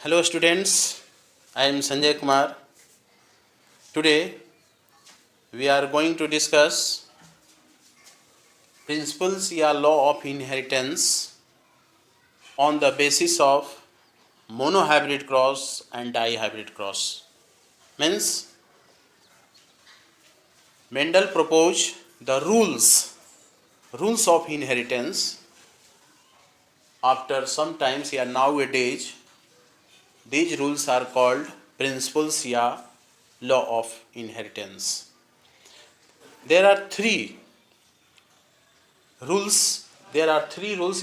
Hello students, I am Sanjay Kumar. Today we are going to discuss principles या law of inheritance on the basis of monohybrid cross and dihybrid cross. Means Mendel proposed the rules of inheritance. After some times या nowadays these rules are called principles या law of inheritance. There are three rules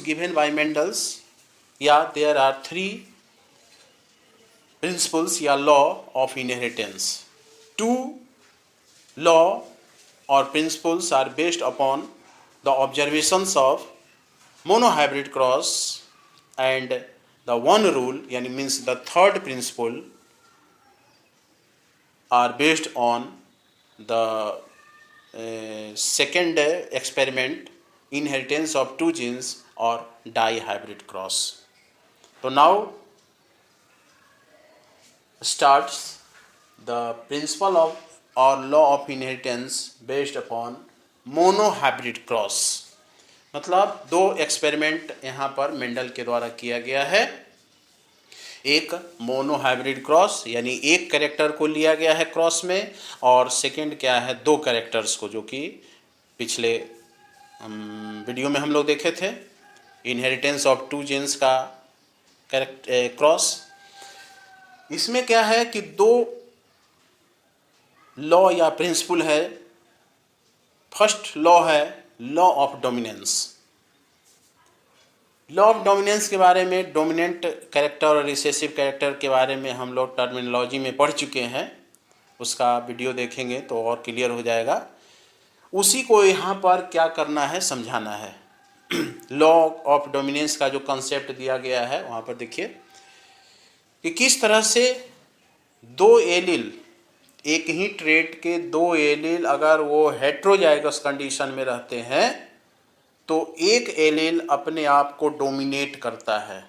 given by Mendel's. There are three principles या law of inheritance. Two law or principles are based upon the observations of monohybrid cross, and the one rule means the third principle are based on the second experiment, inheritance of two genes or dihybrid cross. So now starts the principle of or law of inheritance based upon monohybrid cross. मतलब दो experiment यहाँ पर Mendel के द्वारा किया गया है. एक मोनोहाइब्रिड क्रॉस यानी एक कैरेक्टर को लिया गया है क्रॉस में, और सेकंड क्या है, दो कैरेक्टर्स को, जो कि पिछले वीडियो में हम लोग देखे थे, इनहेरिटेंस ऑफ टू जीन्स का क्रॉस. इसमें क्या है कि दो लॉ या प्रिंसिपल है. फर्स्ट लॉ है law of dominance. Law of dominance के बारे में, डोमिनेंट कैरेक्टर और रिसेसिव कैरेक्टर के बारे में हम लोग टर्मिनोलॉजी में पढ़ चुके हैं. उसका वीडियो देखेंगे तो और क्लियर हो जाएगा. उसी को यहाँ पर क्या करना है, समझाना है. लॉ ऑफ डोमिनेंस का जो कॉन्सेप्ट दिया गया है वहाँ पर देखिए कि किस तरह से दो एलील, एक ही ट्रेट के दो एलील अगर वो हेट्रोजाइगस कंडीशन में रहते हैं तो एक एलील अपने आप को डोमिनेट करता है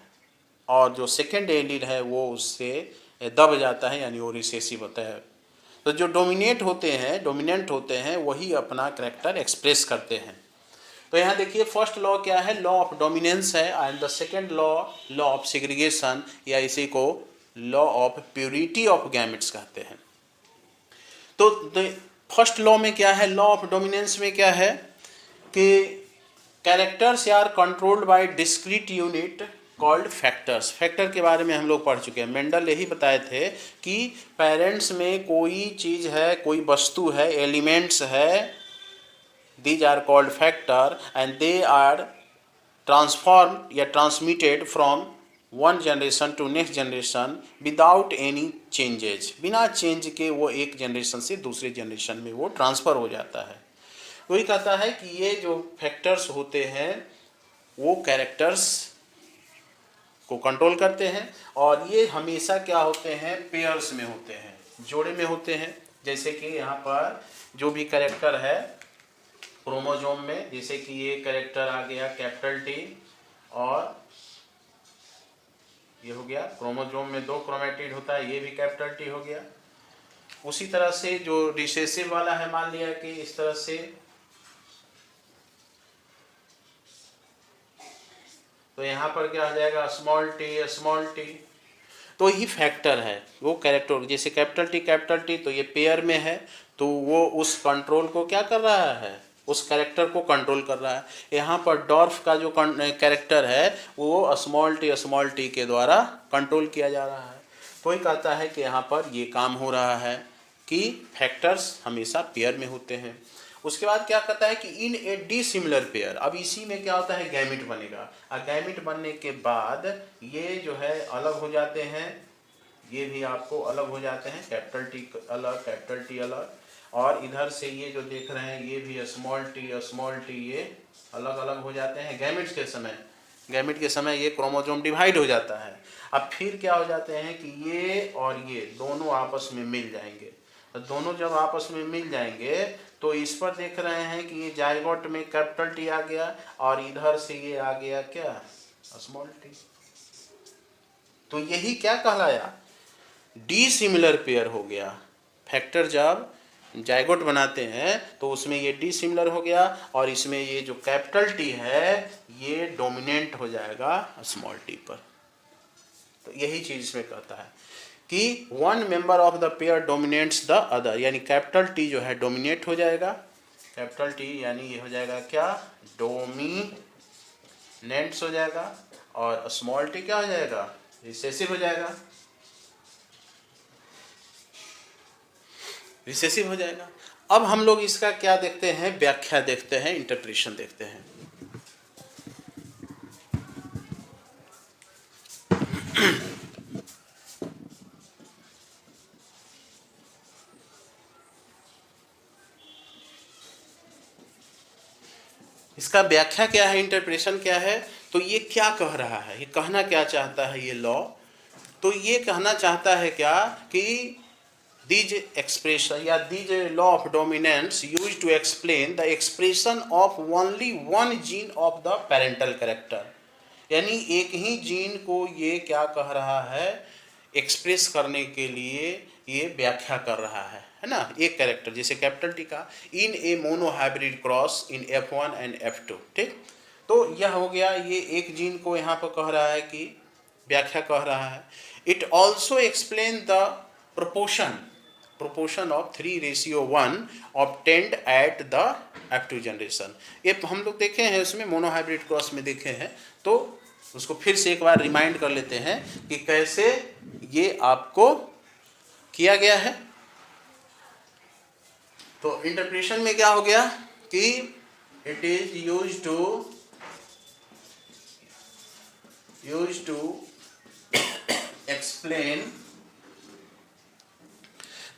और जो सेकेंड एलील है वो उससे दब जाता है, यानी वो रिसेसिव होता है. तो जो डोमिनेंट होते हैं वही अपना कैरेक्टर एक्सप्रेस करते हैं. तो यहाँ देखिए फर्स्ट लॉ क्या है, लॉ ऑफ डोमिनेंस है, and the second law of segregation या इसी को law of purity of gametes कहते हैं. तो फर्स्ट लॉ में क्या है, लॉ ऑफ डोमिनेंस में क्या है कि characters are controlled by discrete unit called factors. Factor के बारे में हम लोग पढ़ चुके हैं. मेंडल यही बताए थे कि पेरेंट्स में कोई चीज़ है, कोई वस्तु है, एलिमेंट्स है, these are called factor and they are transform या transmitted from one generation to next generation without any changes. बिना चेंज के वो एक जनरेशन से दूसरे जनरेशन में वो ट्रांसफ़र हो जाता है. वही कहता है कि ये जो फैक्टर्स होते हैं वो कैरेक्टर्स को कंट्रोल करते हैं, और ये हमेशा क्या होते हैं, पेयर्स में होते हैं, जोड़े में होते हैं. जैसे कि यहाँ पर जो भी कैरेक्टर है क्रोमोजोम में, जैसे कि ये कैरेक्टर आ गया कैपिटल टी, और ये हो गया क्रोमोजोम में दो क्रोमेटिड होता है, ये भी कैपिटल टी हो गया. उसी तरह से जो रिसेसिव वाला है, मान लिया कि इस तरह से, तो यहाँ पर क्या आ जाएगा, स्मॉल टी. तो ही फैक्टर है वो कैरेक्टर. जैसे कैपिटल टी तो ये पेयर में है, तो वो उस कंट्रोल को क्या कर रहा है, उस कैरेक्टर को कंट्रोल कर रहा है. यहाँ पर डॉर्फ का जो कैरेक्टर है वो स्मॉल टी के द्वारा कंट्रोल किया जा रहा है. तो ही कहता है कि यहाँ पर ये काम हो रहा है कि फैक्टर्स हमेशा पेयर में होते हैं. उसके बाद क्या कहता है कि इन ए डिसिमिलर पेयर. अब इसी में क्या होता है, गैमिट बनेगा. और गैमिट बनने के बाद ये जो है अलग हो जाते हैं, ये भी आपको अलग हो जाते हैं, कैपिटल टी अलग, और इधर से ये जो देख रहे हैं ये भी स्मॉल टी ये अलग अलग हो जाते हैं. गैमिट के समय ये क्रोमोसोम डिवाइड हो जाता है. अब फिर क्या हो जाते हैं कि ये और ये दोनों आपस में मिल जाएंगे. तो दोनों जब आपस में मिल जाएंगे तो इस पर देख रहे हैं कि ये जाइगोट में कैपिटल टी आ गया और इधर से ये आ गया क्या, स्मॉल टी. तो यही क्या कहलाया, डिसिमिलर पेयर हो गया। फैक्टर जब जाइगोट बनाते हैं तो उसमें ये डिसिमिलर हो गया और इसमें ये जो कैपिटल टी है ये डोमिनेंट हो जाएगा स्मॉल टी पर। तो यही चीज इसमें कहता है कि one member of the pair dominates the other, यानी कैपिटल टी जो है डोमिनेट हो जाएगा, कैपिटल टी यानी ये हो जाएगा क्या, डोमिनेंट्स हो जाएगा, और स्मॉल टी क्या हो जाएगा, रिसेसिव हो जाएगा, रिसेसिव हो जाएगा। अब हम लोग इसका क्या देखते हैं, व्याख्या देखते हैं, इंटरप्रिटेशन देखते हैं। इसका व्याख्या क्या है, इंटरप्रिटेशन क्या है, तो ये क्या कह रहा है, ये कहना क्या चाहता है ये लॉ, तो ये कहना चाहता है क्या कि these expression या these law of dominance used to explain the expression of only one gene of the parental character, यानी एक ही जीन को ये क्या कह रहा है, एक्सप्रेस करने के लिए ये व्याख्या कर रहा है ना, एक कैरेक्टर जैसे कैपिटल टी का in a monohybrid cross in F1 and F2, ठीक। तो यह हो गया, ये एक जीन को यहाँ पर कह रहा है कि व्याख्या कह रहा है। It also explain the proportion of 3:1 obtained at the F2 generation. ये हम लोग देखे हैं उसमें मोनोहाइब्रिड क्रॉस में देखे हैं, तो उसको फिर से एक बार रिमाइंड कर लेते हैं कि कैसे ये आपको किया गया है। तो इंटरप्रिटेशन में क्या हो गया कि it is used to explain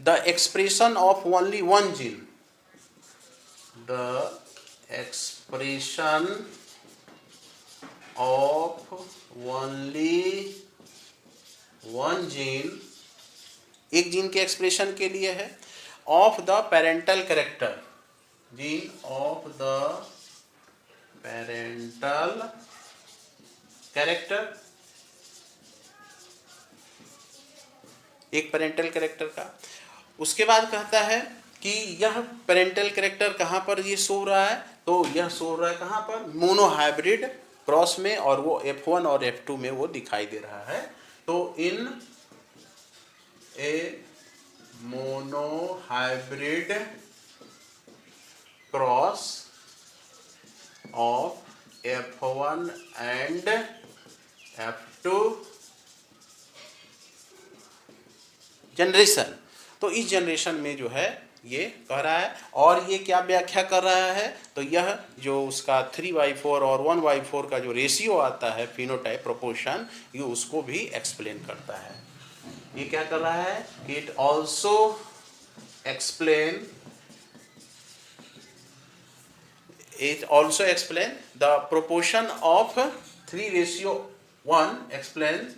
the expression of only one gene, the expression of only one gene, एक जीन के एक्सप्रेशन के लिए है, of the parental character, gene of the parental character, एक पेरेंटल कैरेक्टर का। उसके बाद कहता है कि यह पेरेंटल कैरेक्टर कहाँ पर ये शो रहा है, तो यह शो रहा है कहाँ पर, मोनोहाइब्रिड क्रॉस में, और वो F1 और F2 में वो दिखाई दे रहा है। तो in a monohybrid cross of F1 and F2 generation, तो इस जनरेशन में जो है ये कह रहा है, और ये क्या व्याख्या कर रहा है, तो यह जो उसका 3/4 और 1/4 का जो रेशियो आता है फिनोटाइप प्रोपोर्शन, ये उसको भी एक्सप्लेन करता है। ये क्या कर रहा है कि it also explain the proportion of 3:1, explain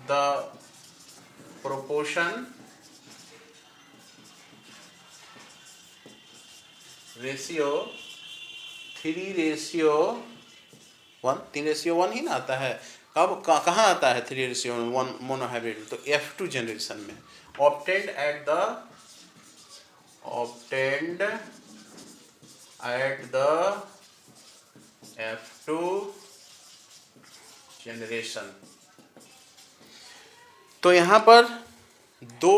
the proportion ratio 3:1 ही ना आता है, कब कहाँ आता है 3:1 मोनोहाइब्रिड, तो F2 जनरेशन में, obtained at the F2 generation. तो यहाँ पर दो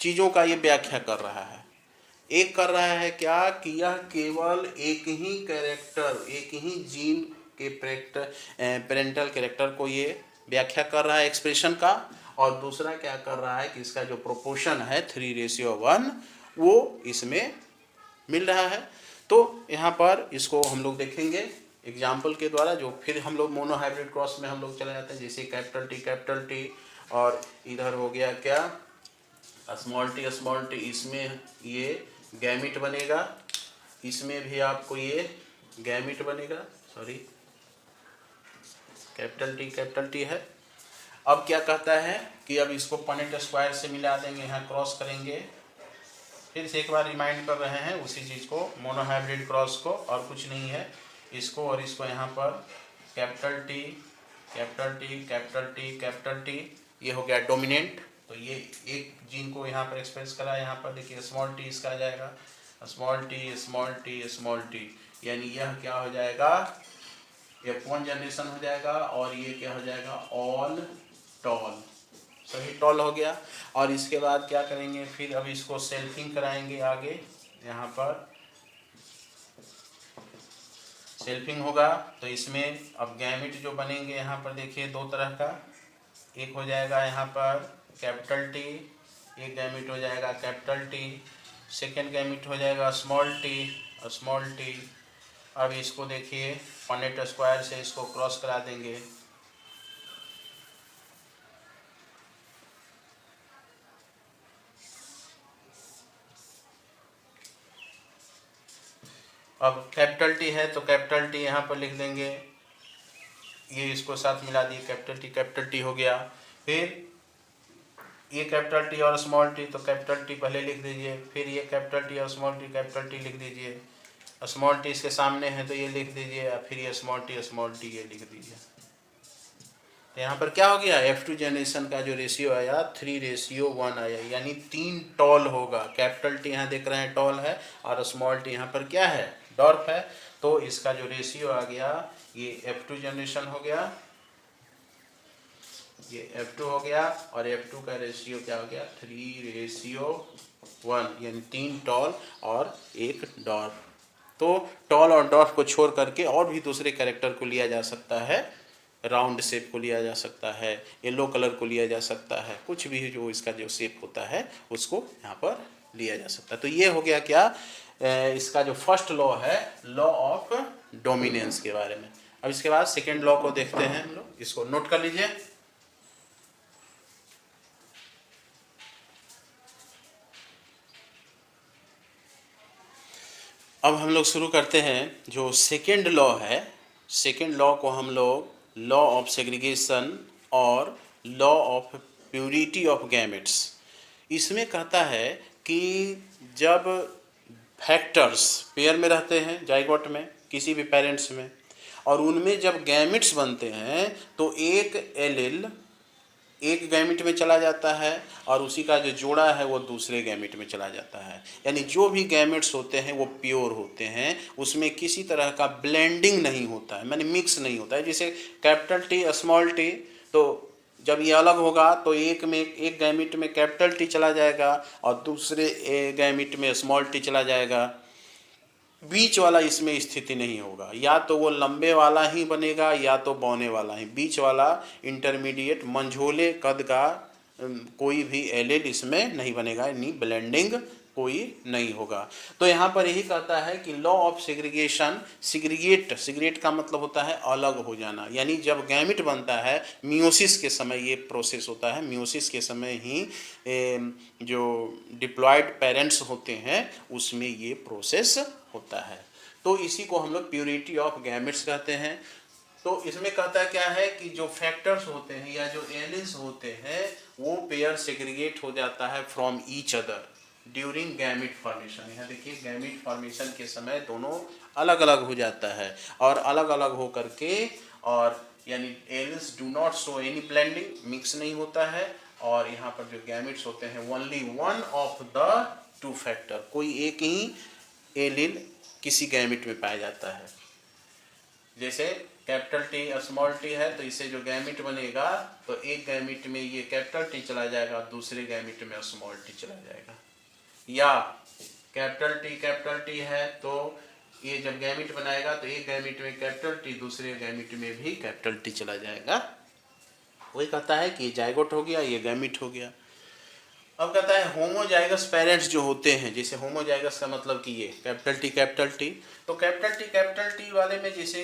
चीज़ों का ये व्याख्या कर रहा है। एक कर रहा है क्या कि यह केवल एक ही कैरेक्टर, एक ही जीन के पेरेंटल कैरेक्टर को ये व्याख्या कर रहा है एक्सप्रेशन का, और दूसरा क्या कर रहा है कि इसका जो प्रोपोर्शन है 3:1 वो इसमें मिल रहा है। तो यहाँ पर इसको हम लोग देखेंगे एग्जाम्पल के द्वारा, जो फिर हम लोग मोनोहाइब्रिड क्रॉस में हम लोग चले जाते हैं, जैसे कैपिटल टी और इधर हो गया क्या स्मॉल टी, इसमें ये गैमिट बनेगा, इसमें भी आपको ये गैमिट बनेगा, सॉरी कैपिटल टी है। अब क्या कहता है कि अब इसको पनेट स्क्वायर से मिला देंगे, यहाँ क्रॉस करेंगे, फिर से एक बार रिमाइंड कर रहे हैं उसी चीज़ को, मोनोहाइब्रिड क्रॉस को, और कुछ नहीं है, इसको और इसको यहाँ पर capital T capital T capital T capital T, ये हो गया डोमिनेंट। तो ये एक जीन को यहाँ पर एक्सप्रेस करा, यहाँ पर देखिए स्मॉल टी इसका आ जाएगा, small T small T small T, यानी यह क्या हो जाएगा, F1 जनरेशन हो जाएगा, और ये क्या हो जाएगा, ऑल टॉल, सभी टॉल हो गया। और इसके बाद क्या करेंगे, फिर अब इसको सेल्फिंग कराएंगे आगे, यहाँ पर सेल्फिंग होगा। तो इसमें अब गैमिट जो बनेंगे यहाँ पर देखिए दो तरह का, एक हो जाएगा यहाँ पर कैपिटल टी, एक गैमिट हो जाएगा कैपिटल टी, सेकेंड गैमिट हो जाएगा स्मॉल टी। अब इसको देखिए पनेट स्क्वायर से इसको क्रॉस करा देंगे, अब कैपिटल टी है तो कैपिटल टी यहाँ पर लिख देंगे, ये इसको साथ मिला दिए, कैपिटल टी हो गया। फिर ये कैपिटल टी और स्मॉल टी, तो कैपिटल टी पहले लिख दीजिए, फिर ये कैपिटल टी और स्मॉल टी कैपिटल टी लिख दीजिए, स्मॉल टी इसके सामने है तो ये लिख दीजिए, फिर ये स्मॉल टी ये लिख दीजिए। तो यहाँ पर क्या हो गया, F2 जनरेशन का जो रेशियो आया 3:1 आया, यानी 3 टॉल होगा। कैपिटल टी यहाँ देख रहे हैं टॉल है, और स्मॉल टी यहाँ पर क्या है, डॉर्फ है। तो इसका जो रेशियो आ गया ये F2 जनरेशन हो गया, ये F2 हो गया, और F2 का रेशियो क्या हो गया, 3:1, यानी 3 टॉल और 1 डॉर्फ। तो टॉल और डॉर्फ को छोड़ करके और भी दूसरे कैरेक्टर को लिया जा सकता है, राउंड शेप को लिया जा सकता है, येलो कलर को लिया जा सकता है, कुछ भी जो इसका जो शेप होता है उसको यहाँ पर लिया जा सकता है। तो ये हो गया क्या, इसका जो फर्स्ट लॉ है, लॉ ऑफ डोमिनेंस के बारे में। अब इसके बाद सेकेंड लॉ को देखते हैं हम लोग, इसको नोट कर लीजिए। अब हम लोग शुरू करते हैं जो सेकेंड लॉ है। सेकेंड लॉ को हम लोग लॉ ऑफ सेग्रीगेशन और law of purity of gametes, इसमें कहता है कि जब फैक्टर्स पेयर में रहते हैं जाइगोट में किसी भी पेरेंट्स में, और उनमें जब गैमेट्स बनते हैं तो एक एलील एक गैमिट में चला जाता है और उसी का जो जोड़ा है वो दूसरे गैमिट में चला जाता है। यानी जो भी गैमिट्स होते हैं वो प्योर होते हैं, उसमें किसी तरह का ब्लेंडिंग नहीं होता है, माने मिक्स नहीं होता है। जैसे कैपिटल टी स्मॉल टी, तो जब ये अलग होगा तो एक गैमिट में कैपिटल टी चला जाएगा और दूसरे गैमिट में स्मॉल टी चला जाएगा। बीच वाला इसमें स्थिति नहीं होगा, या तो वो लंबे वाला ही बनेगा या तो बौने वाला ही, बीच वाला इंटरमीडिएट मंझोले कद का कोई भी एलील इसमें नहीं बनेगा, यानी ब्लेंडिंग कोई नहीं होगा। तो यहाँ पर यही कहता है कि लॉ ऑफ सेग्रीगेशन, सिग्रेट का मतलब होता है अलग हो जाना, यानी जब गैमिट बनता है मियोसिस के समय ये प्रोसेस होता है, मियोसिस के समय ही जो डिप्लॉयड पेरेंट्स होते हैं उसमें ये प्रोसेस होता है। तो इसी को हम लोग प्यूरिटी ऑफ गैमेट्स कहते हैं। तो इसमें कहता क्या है कि जो फैक्टर्स होते हैं या जो एलिल्स होते हैं वो पेयर सेग्रीगेट हो जाता है from each other during gamete formation. यहाँ देखिए गैमिट फॉर्मेशन के समय दोनों अलग अलग हो जाता है, और अलग अलग हो करके, और यानी alleles do not show any blending, mix नहीं होता है, और यहाँ पर जो गैमिट्स होते हैं only one of the two factor, कोई एक ही एलील किसी गैमिट में पाया जाता है। जैसे कैपिटल टी स्मॉल टी है तो इसे जो गैमिट बनेगा तो एक गैमिट में ये कैपिटल टी चला जाएगा, दूसरे गैमिट में स्मॉल टी चला जाएगा। या कैपिटल टी है तो ये जब गैमिट बनाएगा तो एक गैमिट में कैपिटल टी, दूसरे गैमिट में भी कैपिटल टी चला जाएगा। वही कहता है कि ये जाइगोट हो गया, ये गैमिट हो गया। अब कहता है होमोजाइगस पेरेंट्स जो होते हैं, जैसे होमोजाइगस का मतलब कि ये कैपिटल टी, तो कैपिटल टी वाले में जैसे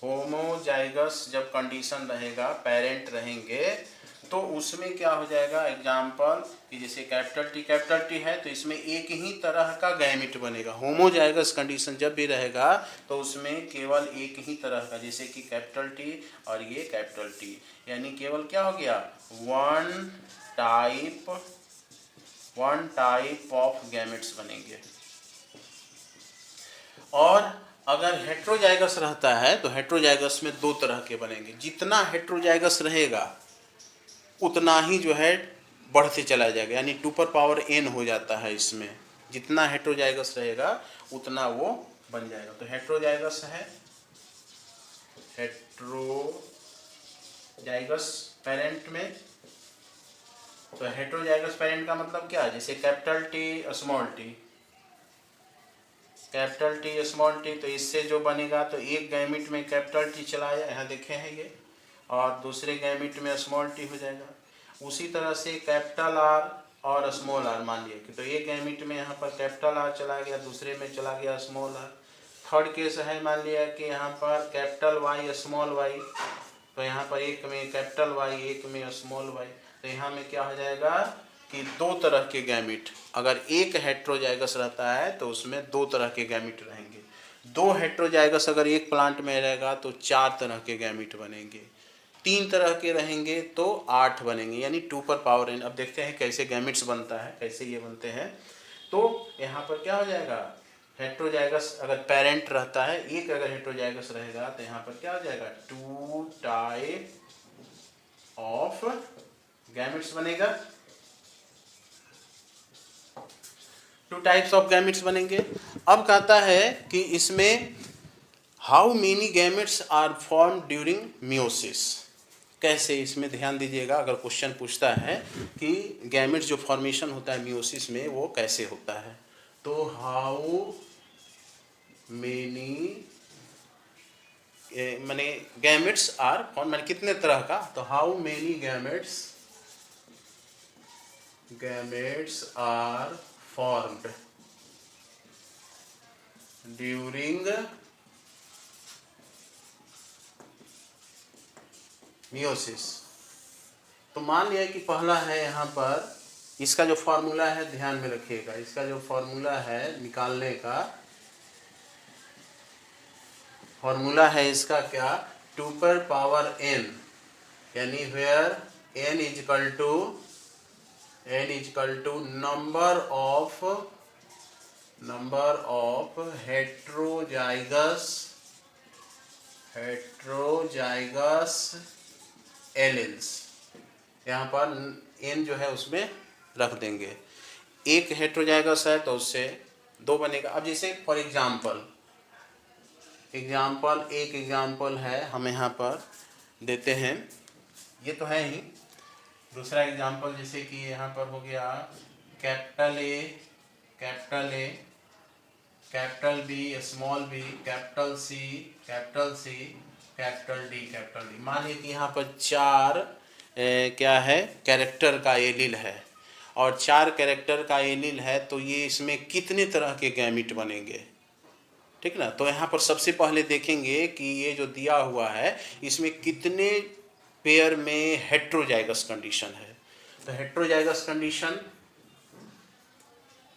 होमोजाइगस जब कंडीशन रहेगा, पेरेंट रहेंगे, तो उसमें क्या हो जाएगा, एग्जाम्पल कि जैसे कैपिटल टी है तो इसमें एक ही तरह का गैमिट बनेगा। होमोजाइगस कंडीशन जब भी रहेगा तो उसमें केवल एक ही तरह का, जैसे कि कैपिटल टी और ये कैपिटल टी, यानी केवल क्या हो गया, वन टाइप ऑफ गैमेट्स बनेंगे। और अगर हेट्रोजाइगस रहता है तो हेट्रोजाइगस में दो तरह के बनेंगे। जितना हेट्रोजाइगस रहेगा उतना ही जो है बढ़ते चला जाएगा, यानी 2n हो जाता है इसमें। जितना हेट्रोजाइगस रहेगा उतना वो बन जाएगा। तो हेट्रोजाइगस है, हेट्रोजाइगस पेरेंट में। तो हेट्रोजाइगस पेरेंट का मतलब क्या है, जैसे capital T small T, capital T small T, तो इससे जो बनेगा तो एक गैमिट में कैपिटल टी चलाया, यहाँ देखे हैं ये, और दूसरे गैमिट में स्मॉल टी हो जाएगा। उसी तरह से कैपिटल आर और स्मॉल आर मान लिया कि तो एक गैमिट में यहाँ पर कैपिटल आर चला गया, दूसरे में चला गया स्मॉल आर। थर्ड केस है, मान लिया कि यहाँ पर कैपिटल वाई स्मॉल वाई, तो यहाँ पर एक में कैपिटल वाई एक में स्मॉल वाई, तो यहाँ में क्या हो जाएगा कि दो तरह के गैमिट। अगर एक हेट्रोजाइगस रहता है तो उसमें दो तरह के गैमिट रहेंगे। दो हेट्रोजाइगस अगर एक प्लांट में रहेगा तो 4 तरह के गैमिट बनेंगे। 3 तरह के रहेंगे तो 8 बनेंगे, यानी 2n। अब देखते हैं कैसे गैमिट्स बनता है, कैसे ये बनते हैं। तो यहाँ पर क्या हो जाएगा, हेट्रोजाइगस अगर पेरेंट रहता है, एक अगर हेट्रोजाइगस रहेगा तो यहाँ पर क्या हो जाएगा 2 टाइप ऑफ गैमिट्स बनेगा, 2 टाइप्स ऑफ गैमिट्स बनेंगे। अब कहता है कि इसमें how many gametes are form during meiosis. कैसे, इसमें ध्यान दीजिएगा, अगर क्वेश्चन पूछता है कि गैमेट्स जो फॉर्मेशन होता है मियोसिस में वो कैसे होता है, तो हाउ मेनी माने गैमेट्स आर फॉर्म, माने कितने तरह का, तो how many gametes are formed during meiosis. तो मान लिया कि पहला है यहाँ पर, इसका जो फॉर्मूला है ध्यान में रखिएगा, इसका जो फॉर्मूला है निकालने का, फॉर्मूला है इसका क्या, 2n, यानी where n is equal to number of heterozygous alleles. यहाँ पर n जो है उसमें रख देंगे। एक हेट्रोजाइगस है तो उससे 2 बनेगा। अब जैसे फॉर एग्जाम्पल एक एग्जाम्पल है हम यहाँ पर देते हैं, ये तो है ही। दूसरा एग्जाम्पल जैसे कि यहाँ पर हो गया capital A, capital B, small B, capital C, capital D. मान लीजिए कि यहाँ पर 4 क्या है कैरेक्टर का एलिल है, और 4 कैरेक्टर का एलिल है, तो ये इसमें कितने तरह के गैमिट बनेंगे, ठीक ना। तो यहाँ पर सबसे पहले देखेंगे कि ये जो दिया हुआ है इसमें कितने पेयर में हेट्रोजाइगस कंडीशन है। तो हेट्रोजाइगस कंडीशन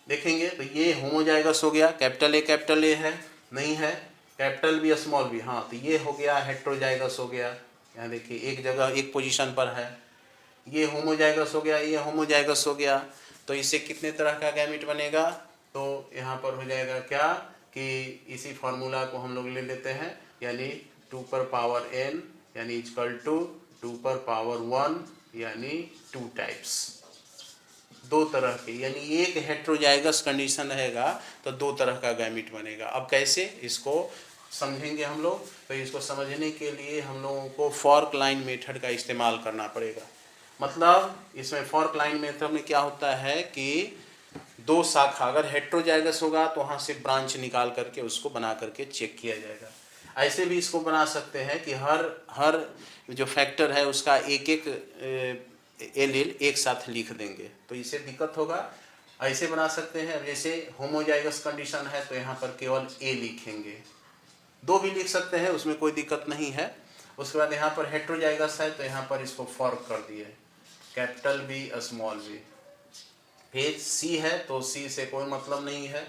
देखेंगे तो ये होमोजाइगस हो गया, कैपिटल ए है, नहीं है, कैपिटल बी स्मॉल बी, हाँ, तो ये हो गया हेट्रोजाइगस हो गया। यहाँ देखिए एक जगह एक पोजीशन पर है, ये होमोजाइगस हो गया, ये होमोजाइगस हो गया। तो इससे कितने तरह का गैमिट बनेगा, तो यहाँ पर हो जाएगा क्या कि इसी फार्मूला को हम लोग ले लेते हैं, यानी 2n यानी इक्वल टू 2 यानी 2 टाइप्स, 2 तरह के, यानी एक हेट्रोजाइगस कंडीशन रहेगा तो 2 तरह का गैमिट बनेगा। अब कैसे इसको समझेंगे हम लोग, तो इसको समझने के लिए हम लोगों को फॉर्क लाइन मेथड का इस्तेमाल करना पड़ेगा। मतलब इसमें फॉर्क लाइन मेथड में क्या होता है कि 2 शाखा, अगर हेट्रोजाइगस होगा तो वहाँ से ब्रांच निकाल करके उसको बना करके चेक किया जाएगा। ऐसे भी इसको बना सकते हैं कि हर जो फैक्टर है उसका एक एलिल एक साथ लिख देंगे, तो इससे दिक्कत होगा। ऐसे बना सकते हैं, जैसे होमोजाइगस कंडीशन है तो यहाँ पर केवल ए लिखेंगे, 2 भी लिख सकते हैं, उसमें कोई दिक्कत नहीं है। उसके बाद यहाँ पर हेट्रोजाइगस है तो यहाँ पर इसको फॉर्क कर दिए, कैपिटल बी स्मॉल बी। फिर सी है तो सी से कोई मतलब नहीं है,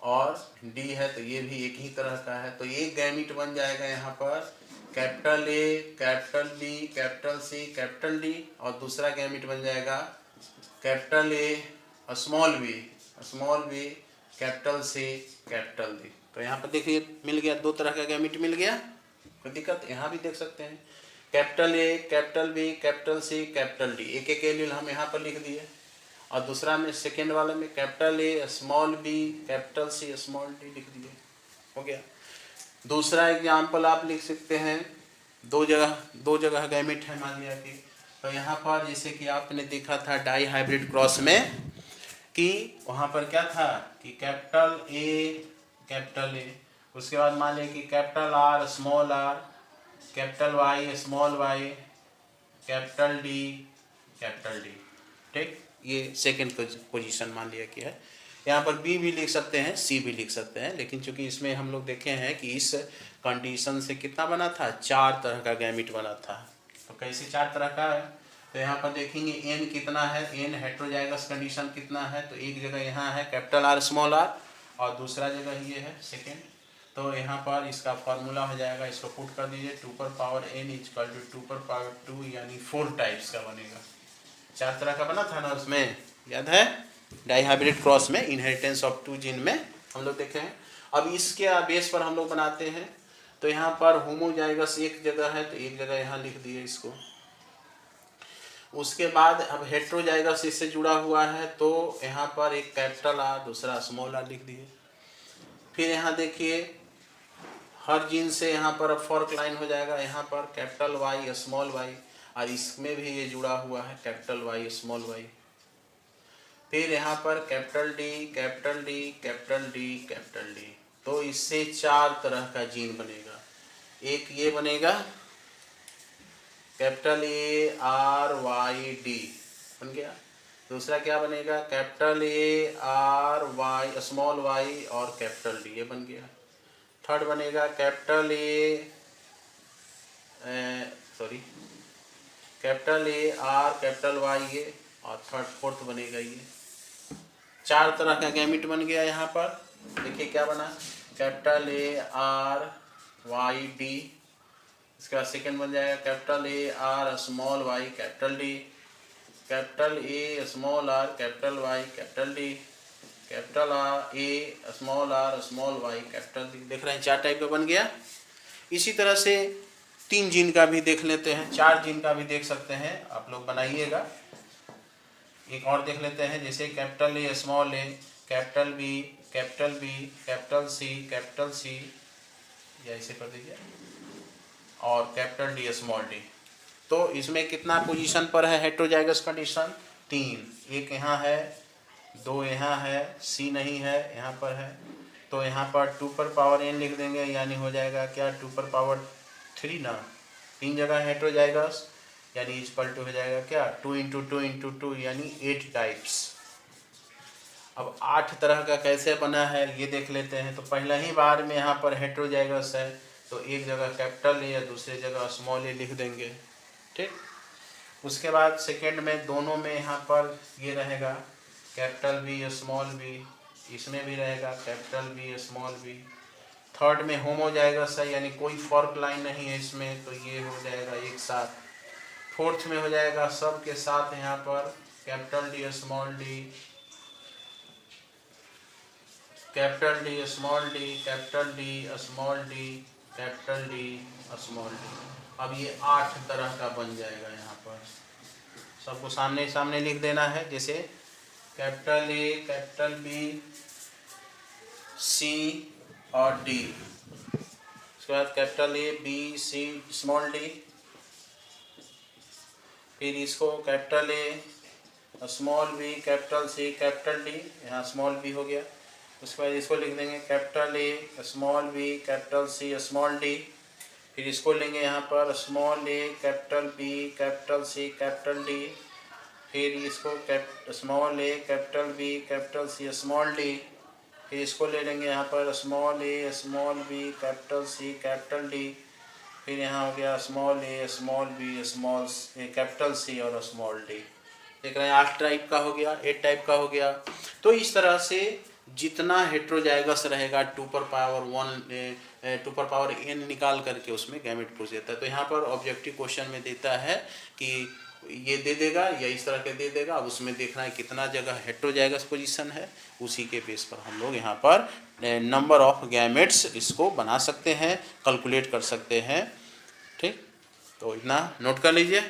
और डी है तो ये भी एक ही तरह का है, तो एक गैमिट बन जाएगा यहाँ पर capital A, capital B, capital C, capital D, और दूसरा गैमिट बन जाएगा capital A small B, capital C, capital D. तो यहाँ पर देखिए मिल गया, दो तरह का गैमेट मिल गया, कोई दिक्कत। यहाँ भी देख सकते हैं capital A, capital B, capital C, capital D, एक एक एलील हम यहाँ पर लिख दिए। और दूसरा में सेकेंड वाले में capital A small B capital C small D लिख दिए, हो गया। दूसरा एग्जाम्पल आप लिख सकते हैं, दो जगह गैमेट है मान लिया कि, तो यहाँ पर जैसे कि आपने देखा था डाई हाइब्रिड क्रॉस में कि वहाँ पर क्या था कि कैपिटल ए, उसके बाद मान लिया कि capital R small R, capital Y small Y, capital D, ठीक। ये सेकंड पोजीशन मान लिया कि है। यहाँ पर बी भी लिख सकते हैं, सी भी लिख सकते हैं, लेकिन चूंकि इसमें हम लोग देखे हैं कि इस कंडीशन से कितना बना था, 4 तरह का गैमेट बना था। तो कैसे 4 तरह का है, तो यहाँ पर देखेंगे एन कितना है, एन हेटेरोजाइगस कंडीशन कितना है, तो एक जगह यहाँ है कैपिटल आर स्मॉल आर और दूसरा जगह ये है सेकेंड। तो यहाँ पर इसका फॉर्मूला हो जाएगा, इसको पुट कर दीजिए, 2 पर पावर n इक्वल टू 2 पर पावर 2 यानी 4 टाइप्स का बनेगा। 4 तरह का बना था ना उसमें, याद है डाई हाइब्रिड क्रॉस में इनहेरिटेंस ऑफ 2 जीन में हम लोग देखे हैं। अब इसके बेस पर हम लोग बनाते हैं, तो यहाँ पर होमोजाइगस एक जगह है तो एक जगह यहाँ लिख दिए इसको। उसके बाद अब हेटेरोजाइगस इससे जुड़ा हुआ है तो यहाँ पर एक कैपिटल आर दूसरा स्मॉल आर लिख दिए। फिर यहाँ देखिए हर जीन से यहाँ पर अब फॉर्क लाइन हो जाएगा, यहाँ पर कैपिटल वाई स्मॉल वाई, और इसमें भी ये जुड़ा हुआ है कैपिटल वाई स्मॉल वाई। फिर यहाँ पर capital D capital D capital D capital D, तो इससे 4 तरह का जीन बनेगा। एक ये बनेगा capital A R Y D बन गया। दूसरा क्या बनेगा, capital A R Y small Y और कैपिटल डी, ये बन गया। थर्ड बनेगा capital A R capital Y ये, और फोर्थ बनेगा ये। 4 तरह का गैमेट बन गया यहाँ पर। देखिए क्या बना, capital A R Y D, इसका सेकेंड बन जाएगा capital A R small Y capital D, capital A small R capital Y capital D, capital R A small R small Y capital D. देख रहे हैं 4 टाइप का बन गया। इसी तरह से 3 जीन का भी देख लेते हैं, 4 जीन का भी देख सकते हैं, आप लोग बनाइएगा। एक और देख लेते हैं, जैसे capital A small A capital B capital C, या ऐसे कर दीजिए, और कैपिटल डी स्मॉल डी। तो इसमें कितना पोजीशन पर है हेटेरोजाइगस कंडीशन, 3। एक यहाँ है, 2 यहाँ है, सी नहीं है यहाँ पर है, तो यहाँ पर 2 पर पावर n लिख देंगे, यानी हो जाएगा क्या 2 पर पावर 3 ना, 3 जगह हेटेरोजाइगस, यानी इक्वल टू हो जाएगा क्या 2 इंटू 2 इंटू 2 यानी 8 टाइप्स। अब 8 तरह का कैसे बना है ये देख लेते हैं। तो पहला ही बार में यहाँ पर हेटेरोजाइगस है, तो एक जगह कैपिटल ए या दूसरी जगह स्मॉल ए लिख देंगे, ठीक। उसके बाद सेकेंड में दोनों में यहाँ पर ये रहेगा कैपिटल बी स्मॉल बी, इसमें भी रहेगा capital B small B. Third में होमोजाइगस है, यानी कोई फॉर्क लाइन नहीं है इसमें, तो ये हो जाएगा एक साथ। फोर्थ में हो जाएगा सब के साथ यहाँ पर capital D small D, capital D small D, capital D small D, capital D small D. अब ये 8 तरह का बन जाएगा। यहाँ पर सबको सामने सामने लिख देना है, जैसे capital A capital B C और डी, उसके बाद capital A B C small D, फिर इसको capital A small B capital C capital D, यहाँ स्मॉल बी हो गया। उसके बाद इसको लिख देंगे capital A small B capital C small D, फिर इसको लेंगे यहाँ पर small A capital B capital C capital D, फिर इसको small A capital B capital C small D, फिर इसको ले लेंगे यहाँ पर small A small B capital C capital D, फिर यहाँ हो गया small A small B small capital C और स्मॉल डी। देख रहे हैं 8 टाइप का हो गया, 8 टाइप का हो गया। तो इस तरह से जितना हेटेरोजाइगस रहेगा 2 पर पावर n निकाल करके उसमें गैमेट पूछ देता है। तो यहाँ पर ऑब्जेक्टिव क्वेश्चन में देता है कि ये दे देगा या इस तरह के दे देगा। अब उसमें देखना है कितना जगह हेटेरोजाइगस पोजीशन है, उसी के बेस पर हम लोग यहाँ पर नंबर ऑफ गैमेट्स इसको बना सकते हैं, कैलकुलेट कर सकते हैं। ठीक, तो इतना नोट कर लीजिए।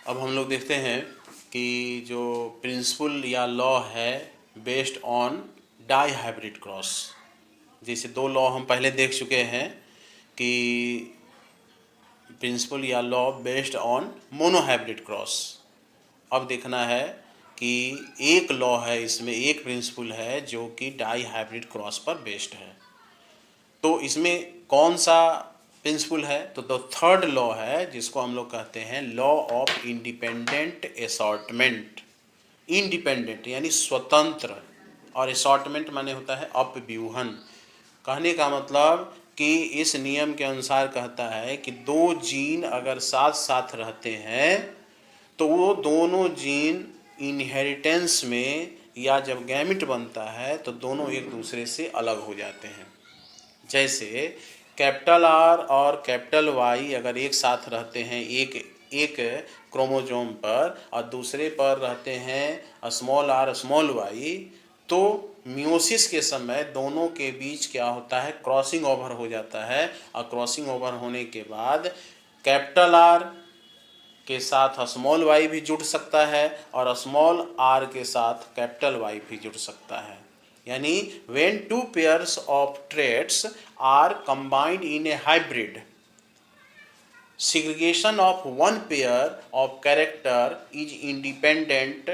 अब हम लोग देखते हैं कि जो प्रिंसिपल या लॉ है based on dihybrid cross, जैसे दो लॉ हम पहले देख चुके हैं कि प्रिंसिपल या law based on monohybrid cross. अब देखना है कि एक लॉ है इसमें, एक प्रिंसिपल है जो कि डाई हाइब्रिड क्रॉस पर बेस्ड है। तो इसमें कौन सा प्रिंसिपल है? तो थर्ड लॉ है जिसको हम लोग कहते हैं law of independent assortment. Independent यानी स्वतंत्र, और असॉर्टमेंट माने होता है अपव्यूहन। कहने का मतलब कि इस नियम के अनुसार कहता है कि दो जीन अगर साथ साथ रहते हैं तो वो दोनों जीन इनहेरिटेंस में या जब गैमिट बनता है तो दोनों एक दूसरे से अलग हो जाते हैं। जैसे कैपिटल आर और कैपिटल वाई अगर एक साथ रहते हैं एक क्रोमोसोम पर और दूसरे पर रहते हैं स्मॉल आर स्मॉल वाई, तो मियोसिस के समय दोनों के बीच क्या होता है? क्रॉसिंग ओवर हो जाता है। और क्रॉसिंग ओवर होने के बाद कैपिटल आर के साथ स्मॉल वाई भी जुड़ सकता है और स्मॉल आर के साथ कैपिटल वाई भी जुड़ सकता है। यानी when two pairs of traits are combined in a hybrid, segregation of one pair of character is independent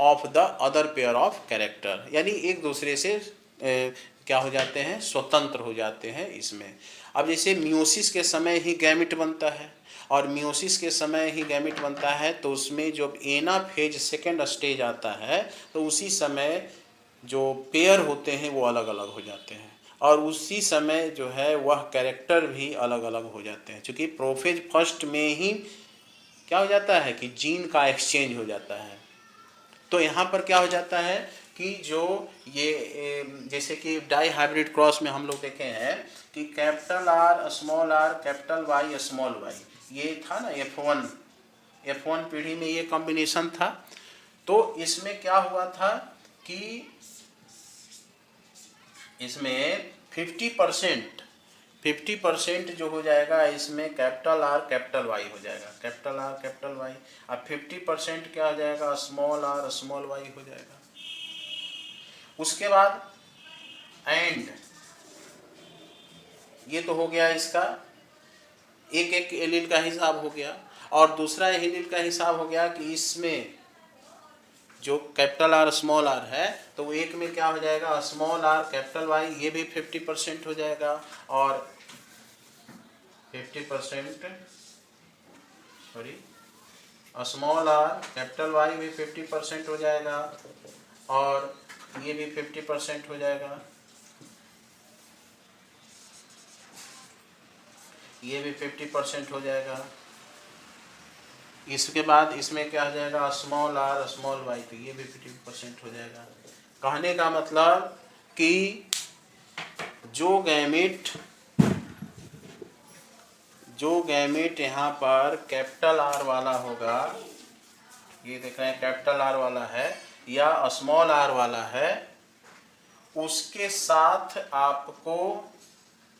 of the other pair of character। यानी एक दूसरे से क्या हो जाते हैं? स्वतंत्र हो जाते हैं इसमें। अब जैसे मियोसिस के समय ही गैमिट बनता है और मियोसिस के समय ही गैमिट बनता है तो उसमें जब एना फेज सेकेंड स्टेज आता है तो उसी समय जो पेयर होते हैं वो अलग अलग हो जाते हैं और उसी समय जो है वह कैरेक्टर भी अलग अलग हो जाते हैं। क्योंकि प्रोफेज फर्स्ट में ही क्या हो जाता है कि जीन का एक्सचेंज हो जाता है। तो यहाँ पर क्या हो जाता है कि जो ये जैसे कि डाई हाइब्रिड क्रॉस में हम लोग देखे हैं कि capital R capital Y small Y, ये था ना F1 पीढ़ी में ये कॉम्बिनेशन था। तो इसमें क्या हुआ था कि इसमें 50% जो हो जाएगा इसमें कैपिटल आर कैपिटल वाई हो जाएगा, कैपिटल आर कैपिटल वाई। अब 50% क्या हो जाएगा? स्मॉल आर स्मॉल वाई हो जाएगा। उसके बाद एंड ये तो हो गया इसका एक एक एलील का हिसाब हो गया। और दूसरा एलील का हिसाब हो गया कि इसमें जो कैपिटल आर स्मॉल आर है तो एक में क्या हो जाएगा? स्मॉल आर कैपिटल वाई, ये भी 50% हो जाएगा और 50% स्मॉल आर कैपिटल वाई भी 50% हो जाएगा और ये भी 50% हो जाएगा, ये भी 50% हो जाएगा। इसके बाद इसमें क्या हो जाएगा? स्मॉल आर स्मॉल वाई, तो ये भी 50% हो जाएगा। कहने का मतलब कि जो गैमेट यहाँ पर कैपिटल आर वाला होगा, ये देख रहे हैं कैपिटल आर वाला है या स्मॉल आर वाला है, उसके साथ आपको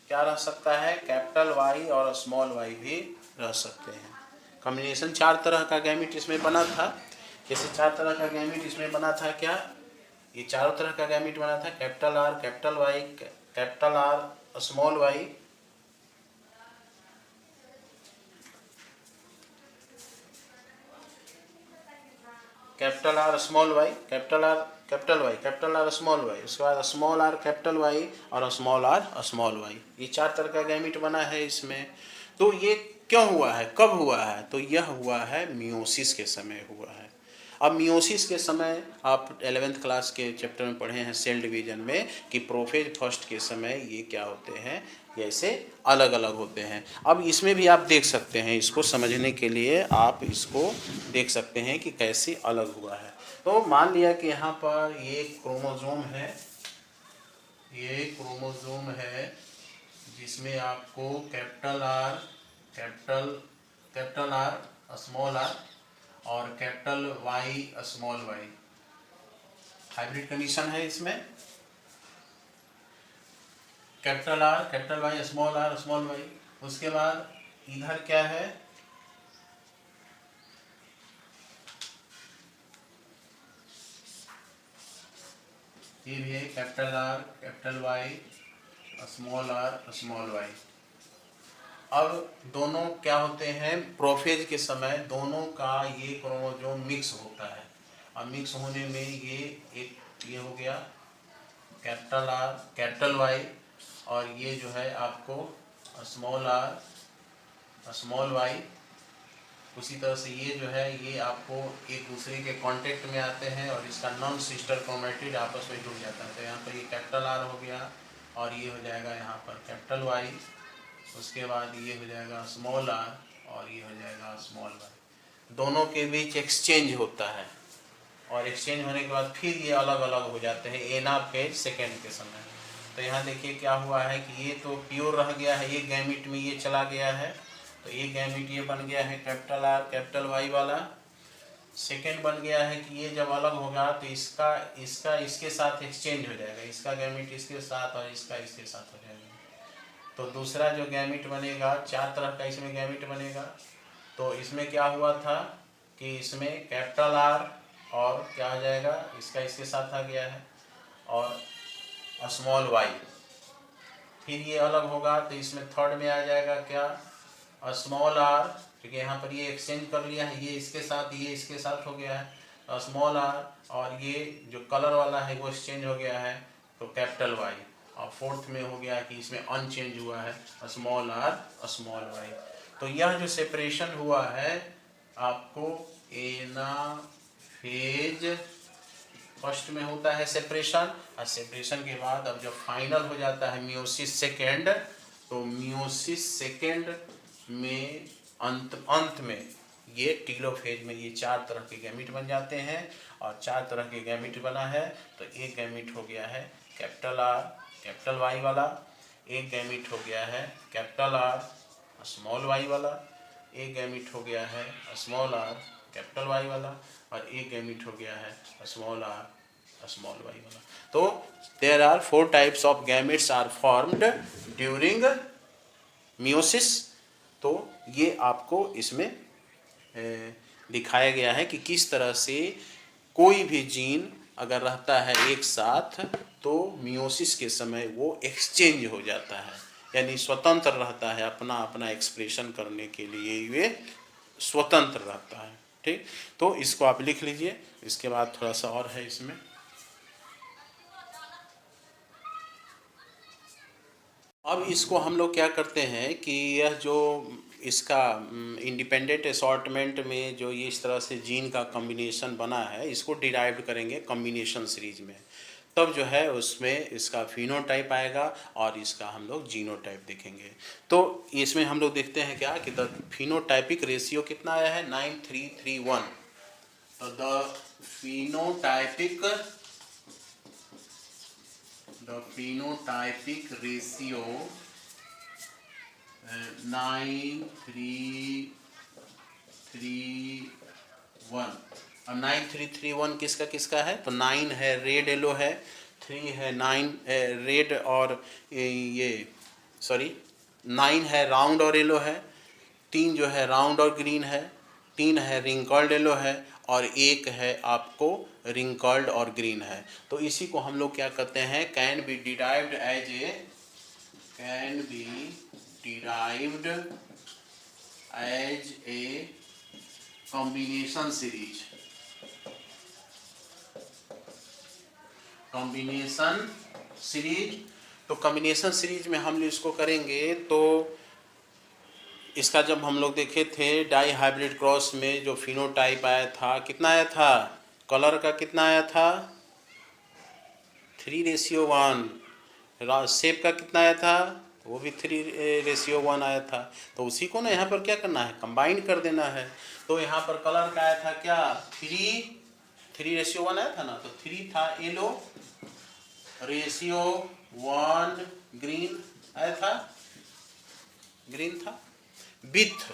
क्या रह सकता है? कैपिटल वाई और स्मॉल वाई भी रह सकते हैं। कॉम्बिनेशन 4 तरह का गैमेट इसमें बना था। जैसे 4 तरह का गैमेट इसमें बना था, क्या ये चारों तरह का गैमेट बना था? Capital R capital Y, capital R small Y, capital R small Y, capital R capital Y, capital R small Y, उसके बाद स्मॉल आर कैपिटल वाई और स्मॉल आर स्मॉल वाई। ये 4 तरह का गैमेट बना है इसमें। तो ये क्यों हुआ है? कब हुआ है? तो यह हुआ है मियोसिस के समय हुआ है। अब मियोसिस के समय आप 11th क्लास के चैप्टर में पढ़े हैं सेल डिवीजन में कि प्रोफेज फर्स्ट के समय ये क्या होते हैं? जैसे अलग अलग होते हैं। अब इसमें भी आप देख सकते हैं, इसको समझने के लिए आप इसको देख सकते हैं कि कैसे अलग हुआ है। तो मान लिया कि यहाँ पर ये क्रोमोसोम है, ये क्रोमोसोम है जिसमें आपको कैपिटल आर स्मॉल आर और capital Y small Y hybrid condition है। इसमें capital R capital Y small Y. उसके बाद इधर क्या है, ये भी है capital R capital Y small Y. अब दोनों क्या होते हैं, प्रोफेज के समय दोनों का ये क्रोमोसोम मिक्स होता है और मिक्स होने में ये हो गया कैपिटल आर कैपिटल वाई और ये जो है आपको स्मॉल आर स्मॉल वाई। उसी तरह से ये जो है ये आपको एक दूसरे के कांटेक्ट में आते हैं और इसका नॉन सिस्टर क्रोमेटिड आपस में जुड़ जाता है। तो यहाँ पर ये कैपिटल आर हो गया और ये हो जाएगा यहाँ पर कैपिटल वाई। उसके बाद ये हो जाएगा स्मॉल आर और ये हो जाएगा स्मॉल वाई। दोनों के बीच एक्सचेंज होता है और एक्सचेंज होने के बाद फिर ये अलग अलग हो जाते हैं एनाफेज सेकेंड के समय। तो यहाँ देखिए क्या हुआ है कि ये तो प्योर रह गया है, एक गैमीट में ये चला गया है तो एक गैमीट ये बन गया है कैपिटल आर कैपिटल वाई वाला। सेकेंड बन गया है कि ये जब अलग होगा तो इसका इसके साथ एक्सचेंज हो जाएगा, इसका गैमीट इसके साथ और इसका इसके साथ हो जाएगा। तो दूसरा जो गैमीट बनेगा, चार तरह का इसमें गैमीट बनेगा। तो इसमें क्या हुआ था कि इसमें कैपिटल आर और क्या हो जाएगा, इसका इसके साथ आ गया है और स्मॉल वाई। फिर ये अलग होगा तो इसमें थर्ड में आ जाएगा क्या, स्मॉल आर, क्योंकि यहाँ पर ये एक्सचेंज कर लिया है, ये इसके साथ हो गया है स्मॉल आर और ये जो कलर वाला है वो एक्सचेंज हो गया है तो कैपिटल वाई। और फोर्थ में हो गया कि इसमें अनचेंज हुआ है स्मॉल आर स्मॉल वाई। तो यह जो सेपरेशन हुआ है आपको एनाफेज फर्स्ट में होता है सेपरेशन और सेपरेशन के बाद अब जब फाइनल हो जाता है मियोसिस सेकेंड, तो मियोसिस सेकेंड में अंत में ये टीलोफेज में ये चार तरह के गैमीट बन जाते हैं और चार तरह के गैमीट बना है तो एक गैमीट हो गया है कैपिटल आर कैपिटल वाई वाला, एक गैमीट हो गया है कैपिटल आर स्मॉल वाई वाला, एक गैमीट हो गया है स्मॉल आर कैपिटल वाई वाला और एक गैमीट हो गया है स्मॉल आर स्मॉल वाई वाला। तो there are 4 types of gametes are formed during meiosis. तो ये आपको इसमें दिखाया गया है कि किस तरह से कोई भी जीन अगर रहता है एक साथ तो मियोसिस के समय वो एक्सचेंज हो जाता है, यानी स्वतंत्र रहता है, अपना अपना एक्सप्रेशन करने के लिए ये स्वतंत्र रहता है। ठीक, तो इसको आप लिख लीजिए। इसके बाद थोड़ा सा और है इसमें, अब इसको हम लोग क्या करते हैं कि यह जो इसका इंडिपेंडेंट असॉर्टमेंट में जो ये इस तरह से जीन का कॉम्बिनेशन बना है इसको डिराइव करेंगे कॉम्बिनेशन सीरीज में, तब जो है उसमें इसका फिनोटाइप आएगा और इसका हम लोग जीनोटाइप देखेंगे। तो इसमें हम लोग देखते हैं क्या कि द फिनोटाइपिक रेशियो कितना आया है 9331। तो द फिनोटाइपिक रेशियो 9331। अब 9331 किसका किसका है, तो 9 है रेड येलो है, 3 है 9 रेड और ये 9 है राउंड और येलो है, 3 जो है राउंड और ग्रीन है, 3 है रिंकल्ड येलो है और 1 है आपको रिंकल्ड और ग्रीन है। तो इसी को हम लोग क्या करते हैं, can be derived as a combination series. तो कॉम्बिनेशन सीरीज में हम इसको करेंगे तो इसका जब हम लोग देखे थे डाई हाइब्रिड क्रॉस में जो फिनोटाइप आया था कितना आया था, कलर का कितना आया था 3:1, शेप का कितना आया था वो भी 3:1 आया था। तो उसी को ना यहाँ पर क्या करना है, कंबाइन कर देना है। तो यहाँ पर कलर का आया था क्या 3:1 आया था ना, तो 3 था येलो, 1 ग्रीन आया था, ग्रीन था। विथ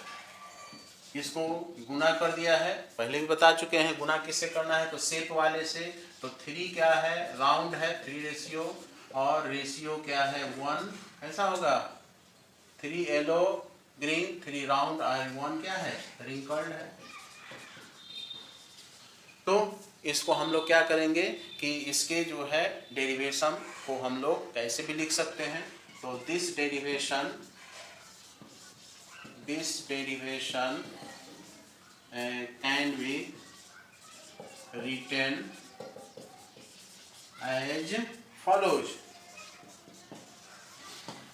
इसको गुना कर दिया है, पहले भी बता चुके हैं गुना किससे करना है, तो शेप वाले से। तो 3 क्या है, राउंड है, 3 रेशियो, और रेशियो क्या है 1, ऐसा होगा 3 येलो ग्रीन, 3 राउंड और 1 क्या है, रिंकल्ड है। तो इसको हम लोग क्या करेंगे कि इसके जो है डेरिवेशन को हम लोग कैसे भी लिख सकते हैं। तो this derivation can be written as follows.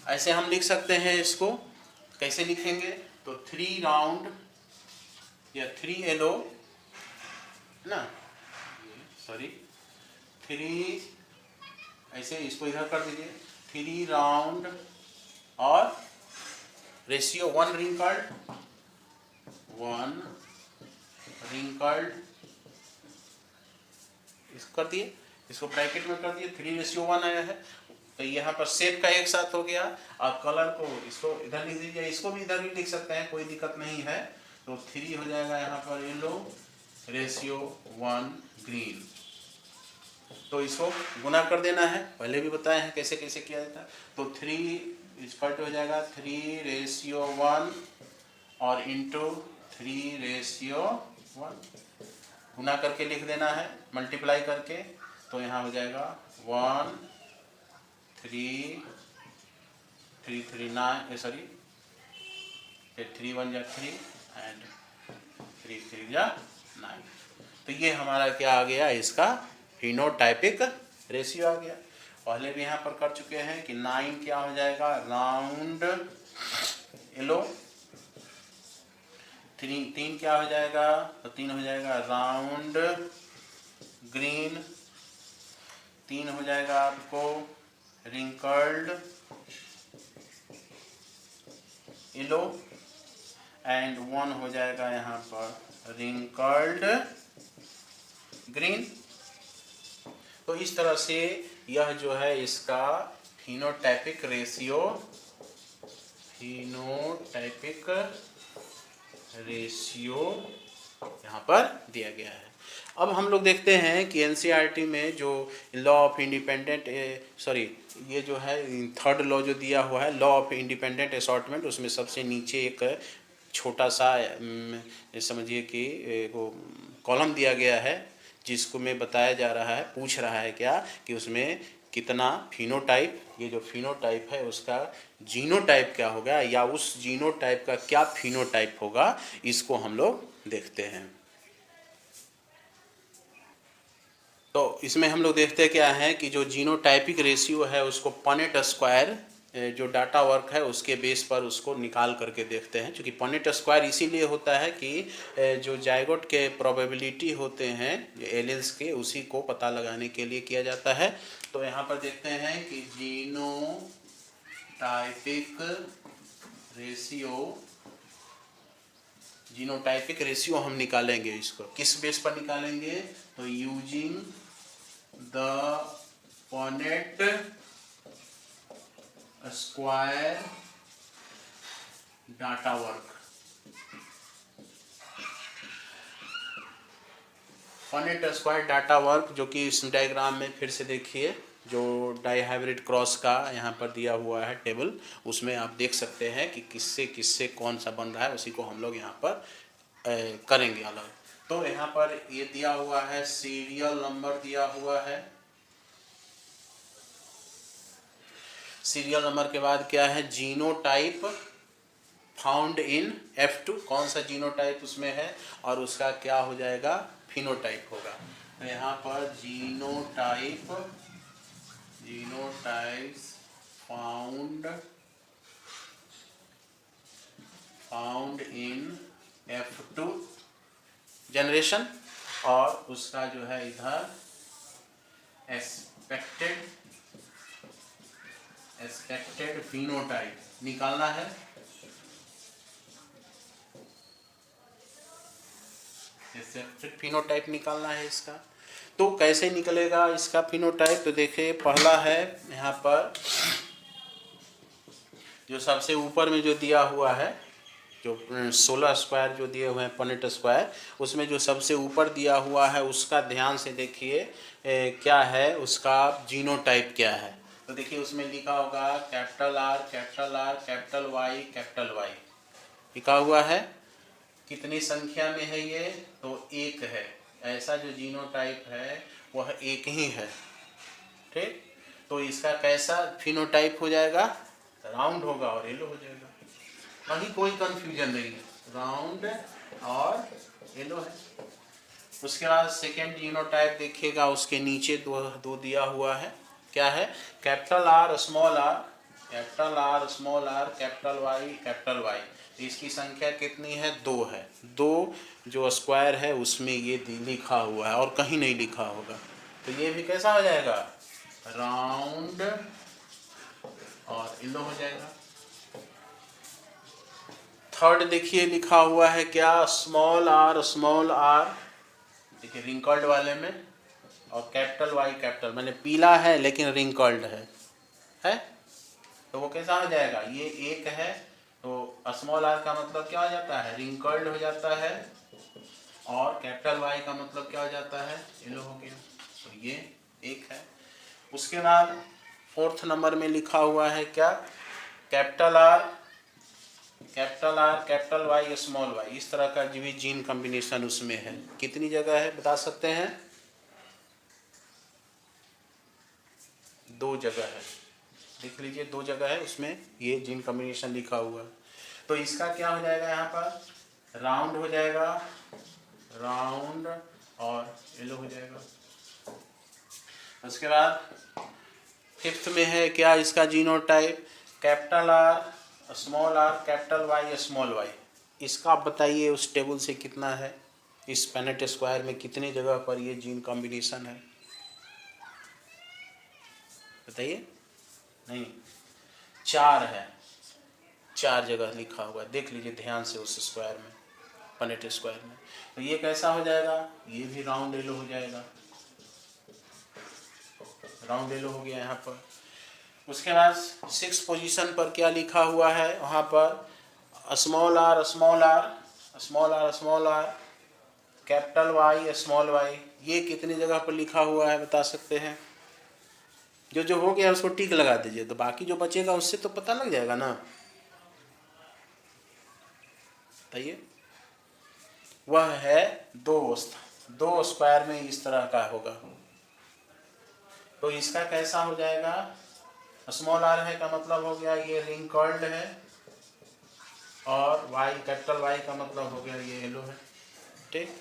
ऐसे हम लिख सकते हैं। इसको कैसे लिखेंगे, तो 3 राउंड या 3 येलो ना, सॉरी 3, ऐसे इसको इधर कर दीजिए, 3 राउंड और रेशियो 1 रिंकल्ड, इसको कर दिए, इसको ब्रैकेट में कर दिए, 3:1 आया है। तो यहाँ पर शेप का एक साथ हो गया। और कलर को इसको इधर लिख दीजिए, इसको भी इधर भी लिख सकते हैं, कोई दिक्कत नहीं है। तो 3 हो जाएगा यहाँ पर येलो, रेशियो 1 ग्रीन। तो इसको गुना कर देना है, पहले भी बताए हैं कैसे कैसे किया जाता है। तो 3 इक्वल टू हो जाएगा 3:1 और इंटू 3:1, गुना करके लिख देना है, मल्टीप्लाई करके। तो यहाँ हो जाएगा 1 3 3 3 9, सॉरी 3 1 जा 3 एंड 3 3 जा 9। तो ये हमारा क्या आ गया, इसका फिनोटाइपिक रेशियो आ गया। पहले भी यहाँ पर कर चुके हैं कि 9 क्या हो जाएगा, राउंड येलो, 3 क्या हो जाएगा, तो 3 हो जाएगा राउंड ग्रीन, 3 हो जाएगा आपको रिंकल्ड येलो, एंड 1 हो जाएगा यहाँ पर रिंकल्ड ग्रीन। तो इस तरह से यह जो है इसका फिनोटाइपिक रेशियो यहाँ पर दिया गया है। अब हम लोग देखते हैं कि एनसीईआरटी में जो लॉ ऑफ इंडिपेंडेंट ये जो है थर्ड लॉ जो दिया हुआ है, लॉ ऑफ इंडिपेंडेंट असॉर्टमेंट, उसमें सबसे नीचे एक छोटा सा समझिए कि वो कॉलम दिया गया है, जिसको में बताया जा रहा है, पूछ रहा है क्या कि उसमें कितना फिनोटाइप, ये जो फिनोटाइप है उसका जीनोटाइप क्या होगा, या उस जीनोटाइप का क्या फिनोटाइप होगा, इसको हम लोग देखते हैं। तो इसमें हम लोग देखते क्या है कि जो जीनोटाइपिक रेशियो है उसको पनेट स्क्वायर जो डाटा वर्क है उसके बेस पर उसको निकाल करके देखते हैं। क्योंकि पनेट स्क्वायर इसीलिए होता है कि जो जायगोट के प्रोबेबिलिटी होते हैं एलील्स के, उसी को पता लगाने के लिए किया जाता है। तो यहाँ पर देखते हैं कि जीनोटाइपिक रेशियो हम निकालेंगे। इसको किस बेस पर निकालेंगे, तो using the Punnett square data work. Punnett square data work जो कि इस डायग्राम में फिर से देखिए, जो डाईहाइब्रिड क्रॉस का यहाँ पर दिया हुआ है टेबल, उसमें आप देख सकते हैं कि किससे किससे कौन सा बन रहा है, उसी को हम लोग यहाँ पर करेंगे अलग। तो यहाँ पर ये दिया हुआ है, सीरियल नंबर दिया हुआ है। सीरियल नंबर के बाद क्या है, जीनोटाइप फाउंड इन F2, कौन सा जीनोटाइप उसमें है और उसका क्या हो जाएगा, फिनोटाइप होगा। तो यहाँ पर genotype found in F2 generation, और उसका जो है इधर एक्सपेक्टेड फिनोटाइप निकालना है। एक्सपेक्टेड फिनोटाइप निकालना है इसका। तो कैसे निकलेगा इसका फिनोटाइप, तो देखिए पहला है यहाँ पर जो सबसे ऊपर में जो दिया हुआ है, जो 16 स्क्वायर जो दिए हुए हैं पनेट स्क्वायर, उसमें जो सबसे ऊपर दिया हुआ है उसका ध्यान से देखिए क्या है, उसका जीनोटाइप क्या है। तो देखिए उसमें लिखा होगा कैपिटल आर कैपिटल वाई लिखा हुआ है। कितनी संख्या में है ये? तो एक है। ऐसा जो जीनोटाइप है वह एक ही है। ठीक, तो इसका कैसा फिनोटाइप हो जाएगा? राउंड होगा और येलो हो जाएगा, कहीं कोई कंफ्यूजन नहीं है, राउंड और येलो है। उसके बाद सेकेंड जीनोटाइप देखिएगा, उसके नीचे दो दिया हुआ है, क्या है? Capital R small R capital Y. इसकी संख्या कितनी है? 2 है। 2 जो स्क्वायर है उसमें ये लिखा हुआ है और कहीं नहीं लिखा होगा, तो ये भी कैसा हो जाएगा? राउंड और येलो हो जाएगा। थर्ड देखिए लिखा हुआ है क्या? स्मॉल आर देखिए रिंकल्ड वाले में, और कैपिटल वाई कैपिटल, मैंने पीला है लेकिन रिंकल्ड है, तो वो कैसा हो जाएगा? ये एक है, तो स्मॉल आर का मतलब क्या हो जाता है? रिंकल्ड हो जाता है, और कैपिटल वाई का मतलब क्या हो जाता है? येलो हो गया, तो ये एक है। उसके बाद फोर्थ नंबर में लिखा हुआ है क्या? Capital R capital Y small Y, इस तरह का भी जीन कॉम्बिनेशन उसमें है। कितनी जगह है बता सकते हैं? 2 जगह है, देख लीजिए 2 जगह है उसमें ये जीन कॉम्बिनेशन लिखा हुआ है। तो इसका क्या हो जाएगा? यहाँ पर राउंड हो जाएगा, राउंड और येलो हो जाएगा। उसके बाद फिफ्थ में है क्या इसका genotype? Capital R capital Y small Y. इसका आप बताइए उस टेबल से कितना है? इस पेनेट स्क्वायर में कितनी जगह पर ये जीन कॉम्बिनेशन है बताइए? नहीं, 4 है, 4 जगह लिखा हुआ है, देख लीजिए ध्यान से उस स्क्वायर में, पेनेट स्क्वायर में। तो ये कैसा हो जाएगा? ये भी राउंड येलो हो जाएगा, राउंड येलो हो गया यहाँ पर। उसके बाद 6 पोजीशन पर क्या लिखा हुआ है? वहाँ पर small R capital Y small Y. ये कितनी जगह पर लिखा हुआ है बता सकते हैं? जो हो गया उसको टिक लगा दीजिए, तो बाकी जो बचेगा उससे तो पता लग जाएगा ना। बताइए, वह है 2 स्क्वायर में इस तरह का होगा। तो इसका कैसा हो जाएगा? स्मॉल आर है का मतलब हो गया ये रिंकल्ड है, और वाई कैपिटल वाई का मतलब हो गया ये येलो है। ठीक,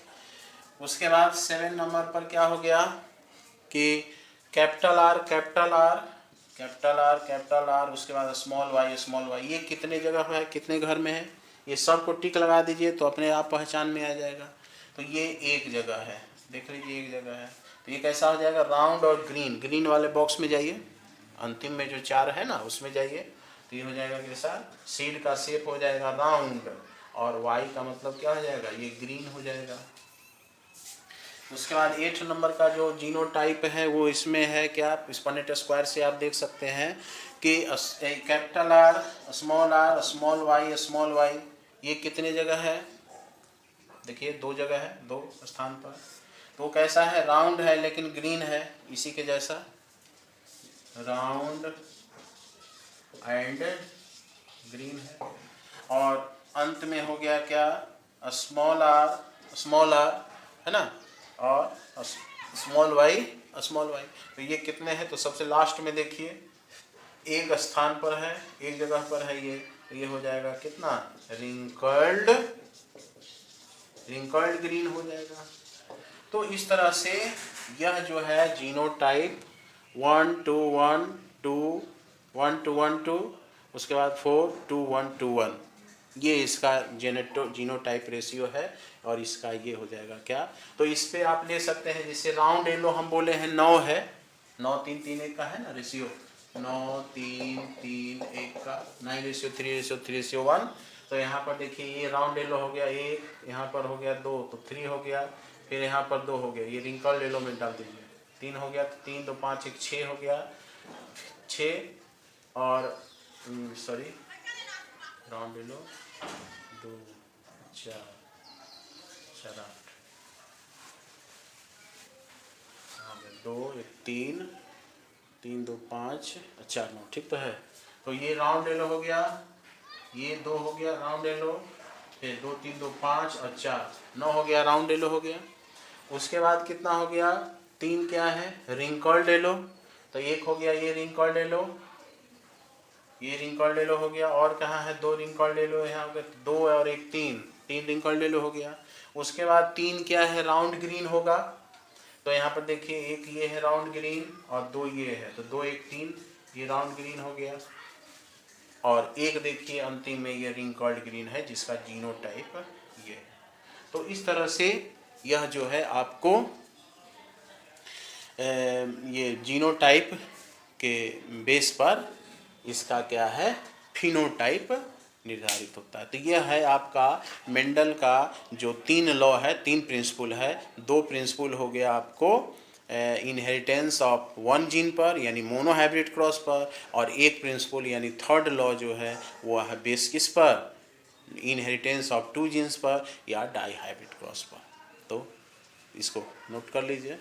उसके बाद 7 नंबर पर क्या हो गया कि कैपिटल आर उसके बाद स्मॉल वाई। ये कितने जगह है, कितने घर में है? ये सब को टिक लगा दीजिए तो अपने आप पहचान में आ जाएगा। तो ये एक जगह है, देख लीजिए एक जगह है। तो ये कैसा हो जाएगा? राउंड और ग्रीन वाले बॉक्स में जाइए, अंतिम में जो 4 है ना उसमें जाइए, तो ये हो जाएगा कैसा? सीड का शेप हो जाएगा राउंड, और वाई का मतलब क्या हो जाएगा? ये ग्रीन हो जाएगा। उसके बाद 8 नंबर का जो जीनोटाइप है वो इसमें है क्या? इस पेनेट स्क्वायर से आप देख सकते हैं कि कैपिटल आर स्मॉल वाई, ये कितने जगह है? देखिए 2 जगह है, 2 स्थान पर। तो कैसा है? राउंड है लेकिन ग्रीन है, इसी के जैसा, राउंड एंड ग्रीन है। और अंत में हो गया क्या? स्मॉल आर है ना, और स्मॉल वाई। तो ये कितने हैं? तो सबसे लास्ट में देखिए एक स्थान पर है, एक जगह पर है ये, तो ये हो जाएगा कितना? रिंकल्ड ग्रीन हो जाएगा। तो इस तरह से यह जो है genotype 1 to 1 to 1 to 1 to उसके बाद 4 to 1 to 1, ये इसका जीनोटाइप रेशियो है। और इसका ये हो जाएगा क्या? तो इस पे आप ले सकते हैं, जैसे राउंड येलो हम बोले हैं 9 है, 9 3 3 1 का है ना रेशियो, 9 3 3 1 का 9:3:1। तो यहाँ पर देखिए ये राउंड येलो हो गया 1, यहाँ पर हो गया 2 तो 3 हो गया, फिर यहाँ पर 2 हो गया, ये रिंकल्ड येलो में डाल दीजिए, 3 हो गया, तो 3 2 5 1 6 हो गया, 6 और राउंड ले लो, 2 4 4 8, हाँ 2 1 3 3 2 5 4 9, ठीक तो है। तो ये राउंड ले लो हो गया, ये 2 हो गया राउंड ले लो, फिर 2 3 2 5 और 4 9 हो गया राउंड ले लो हो गया। उसके बाद कितना हो गया, 3 क्या है रिंग कॉर्ड ले लो, तो 1 हो गया, ये रिंग कॉर्ड ले लो, ये रिंग कॉर्ड ले लो हो गया। और कहाँ है, 2 रिंग कॉर्ड ले लो, यहाँ हो गया 2 और 1 3, 3 रिंग कॉर्ड ले लो हो गया। उसके बाद 3 क्या है राउंड ग्रीन होगा, तो यहाँ पर देखिए 1 ये है राउंड ग्रीन और 2 ये है, तो 2 1 3 ये राउंड ग्रीन हो गया। और एक देखिए अंतिम में ये रिंग कॉर्ड ग्रीन है जिसका जीनोटाइप ये है। तो इस तरह से यह जो है आपको ये जीनोटाइप के बेस पर इसका क्या है फिनोटाइप निर्धारित होता है। तो यह है आपका मेंडल का जो 3 लॉ है, 3 प्रिंसिपल है। 2 प्रिंसिपल हो गया आपको इनहेरिटेंस ऑफ 1 जीन पर यानी मोनोहाइब्रिड क्रॉस पर, और एक प्रिंसिपल यानी 3rd लॉ जो है वो है बेस किस पर, इनहेरिटेंस ऑफ 2 जीन्स पर या डाई हाइब्रिड क्रॉस पर। तो इसको नोट कर लीजिए।